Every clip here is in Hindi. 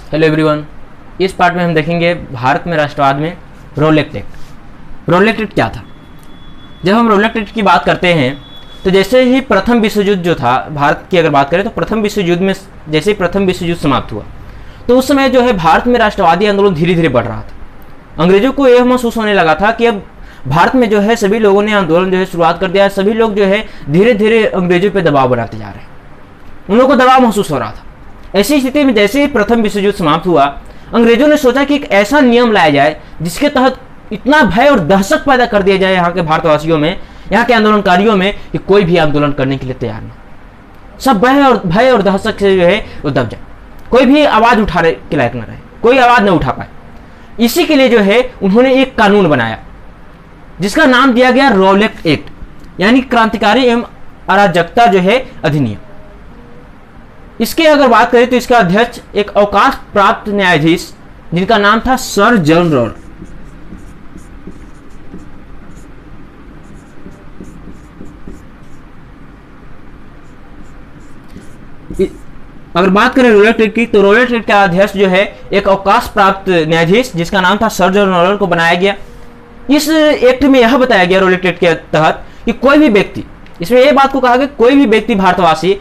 Hello everyone. इस पार्ट में हम देखेंगे भारत में राष्ट्रवाद में रोलेक्ट एक्ट। रोलेक्ट एक्ट क्या था? जब हम रोलेक्ट एक्ट की बात करते हैं तो जैसे ही प्रथम विश्व युद्ध जो था, भारत की अगर बात करें तो प्रथम विश्व युद्ध में जैसे ही प्रथम विश्व युद्ध समाप्त हुआ तो उस समय जो है भारत में राष्ट्रवादी आंदोलन धीरे धीरे बढ़ रहा था। अंग्रेजों को यह महसूस होने लगा था कि अब भारत में जो है सभी लोगों ने आंदोलन जो है शुरुआत कर दिया, सभी लोग जो है धीरे धीरे अंग्रेजों पर दबाव बनाते जा रहे हैं, उन लोगों को दबाव महसूस हो रहा था। ऐसी स्थिति में जैसे ही प्रथम विश्व युद्ध समाप्त हुआ, अंग्रेजों ने सोचा कि एक ऐसा नियम लाया जाए जिसके तहत इतना भय और दहशत पैदा कर दिया जाए यहाँ के भारतवासियों में, यहाँ के आंदोलनकारियों में, कि कोई भी आंदोलन करने के लिए तैयार ना, सब भय और दहशत से जो है वो दब जाए, कोई भी आवाज उठाने के लायक न रहे, कोई आवाज न उठा पाए। इसी के लिए जो है उन्होंने एक कानून बनाया जिसका नाम दिया गया रोलेक्ट एक्ट, यानी क्रांतिकारी एवं अराजकता जो है अधिनियम। इसके अगर बात करें तो इसका अध्यक्ष एक अवकाश प्राप्त न्यायाधीश जिनका नाम था सर जॉन रॉड। अगर बात करें रोलेक्ट एक्ट की तो रोलेक्ट एक्ट का अध्यक्ष जो है एक अवकाश प्राप्त न्यायाधीश जिसका नाम था सर जॉन रॉड को बनाया गया। इस एक्ट में यह बताया गया रोलेक्ट एक्ट के तहत कि कोई भी व्यक्ति, इसमें यह बात को कहा गया कोई भी व्यक्ति भारतवासी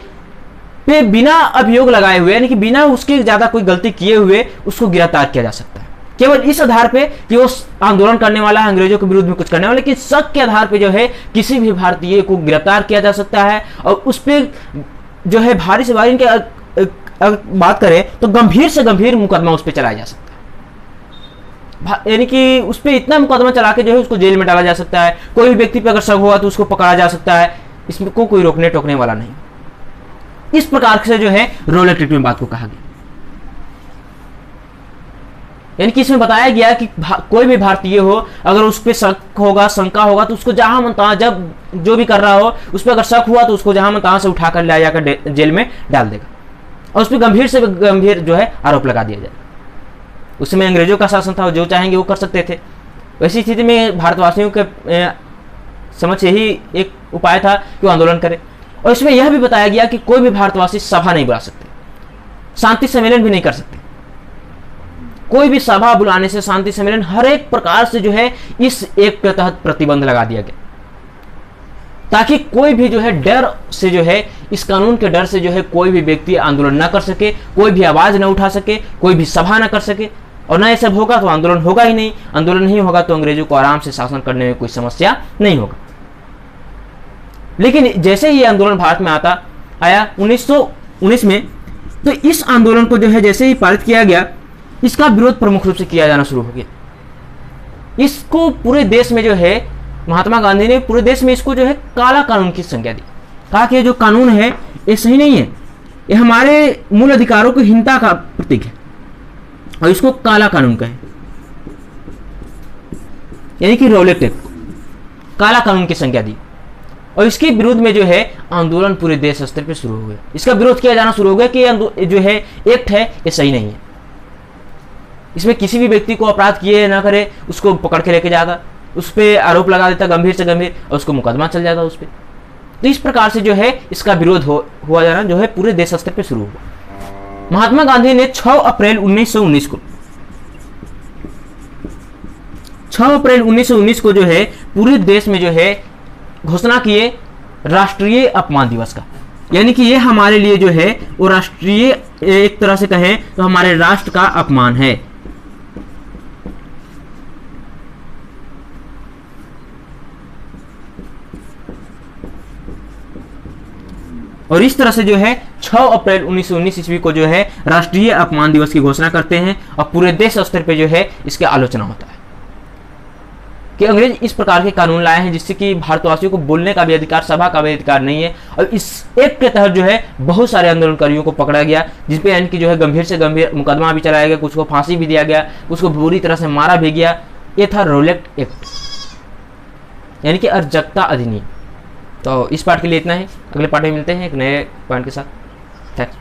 पे बिना अभियोग लगाए हुए, यानी कि बिना उसके ज्यादा कोई गलती किए हुए उसको गिरफ्तार किया जा सकता है, केवल इस आधार पे कि वो आंदोलन करने वाला है, अंग्रेजों के विरुद्ध में कुछ करने वाला, लेकिन शक के आधार पे जो है किसी भी भारतीय को गिरफ्तार किया जा सकता है। और उस पर जो है भारी से भारी अगर बात करें तो गंभीर से गंभीर मुकदमा उस पर चलाया जा सकता है, यानी कि उस पर इतना मुकदमा चला के जो है उसको जेल में डाला जा सकता है। कोई भी व्यक्ति पे अगर शक हुआ तो उसको पकड़ा जा सकता है, इसमें को कोई रोकने टोकने वाला नहीं। इस प्रकार से जो है रोलेक्ट एक्ट में बात को कहा गया, यानी कि इसमें बताया गया कि कोई भी भारतीय हो अगर उस पर शक होगा, शंका होगा, तो उसको जहां मन तहां, जब जो भी कर रहा हो उस पर अगर शक हुआ तो उसको जहां मन तहां से उठाकर लाया जाकर जेल में डाल देगा और उस पर गंभीर से गंभीर जो है आरोप लगा दिया जाएगा। उस समय अंग्रेजों का शासन था, जो चाहेंगे वो कर सकते थे। वैसी स्थिति में भारतवासियों के समझ यही एक उपाय था कि वो आंदोलन करे। और इसमें यह भी बताया गया कि कोई भी भारतवासी सभा नहीं बुला सकते, शांति सम्मेलन भी नहीं कर सकते। कोई भी सभा बुलाने से, शांति सम्मेलन, हर एक प्रकार से जो है इस एक्ट के तहत प्रतिबंध लगा दिया गया, ताकि कोई भी जो है डर से जो है, इस कानून के डर से जो है कोई भी व्यक्ति आंदोलन न कर सके, कोई भी आवाज न उठा सके, कोई भी सभा न कर सके। और न ये सब होगा तो आंदोलन होगा ही नहीं, आंदोलन नहीं होगा तो अंग्रेजों को आराम से शासन करने में कोई समस्या नहीं होगा। लेकिन जैसे ही ये आंदोलन भारत में आया 1919 में, तो इस आंदोलन को जो है जैसे ही पारित किया गया, इसका विरोध प्रमुख रूप से किया जाना शुरू हो गया। इसको पूरे देश में जो है महात्मा गांधी ने पूरे देश में इसको जो है काला कानून की संज्ञा दी, कहा कि जो कानून है ये सही नहीं है, ये हमारे मूल अधिकारों की हीनता का प्रतीक है और इसको काला कानून कहें, यानी कि रोलेक्ट एक्ट, काला कानून की संज्ञा दी। और इसके विरोध में जो है आंदोलन पूरे देश स्तर पर शुरू हो गया। इसका विरोध किया जाना शुरू हो गया कि जो है एक्ट है ये सही नहीं है, इसमें किसी भी व्यक्ति को अपराध किए ना करे उसको पकड़ के लेके जाता, उस पर आरोप लगा देता गंभीर से गंभीर और उसको मुकदमा चल जाता उस पर। तो इस प्रकार से जो है इसका विरोध हुआ जाना जो है पूरे देश स्तर पर शुरू हुआ। महात्मा गांधी ने 6 अप्रैल 1919 को 6 अप्रैल 1919 को जो है पूरे देश में जो है घोषणा किए राष्ट्रीय अपमान दिवस का, यानी कि ये हमारे लिए जो है वो राष्ट्रीय, एक तरह से कहें तो हमारे राष्ट्र का अपमान है। और इस तरह से जो है 6 अप्रैल 1919 ईस्वी को जो है राष्ट्रीय अपमान दिवस की घोषणा करते हैं और पूरे देश स्तर पे जो है इसकी आलोचना होता है कि अंग्रेज इस प्रकार के कानून लाए हैं जिससे कि भारतवासियों को बोलने का भी अधिकार, सभा का भी अधिकार नहीं है। और इस एक्ट के तहत जो है बहुत सारे आंदोलनकारियों को पकड़ा गया, जिसपे यानी कि जो है गंभीर से गंभीर मुकदमा भी चलाया गया, कुछ को फांसी भी दिया गया, कुछ को बुरी तरह से मारा भी गया। ये था रोलेक्ट एक्ट, यानी कि अराजकता अधिनियम। तो इस पार्ट के लिए इतना ही, अगले पार्ट में मिलते हैं एक नए पॉइंट के साथ। थैंक्स।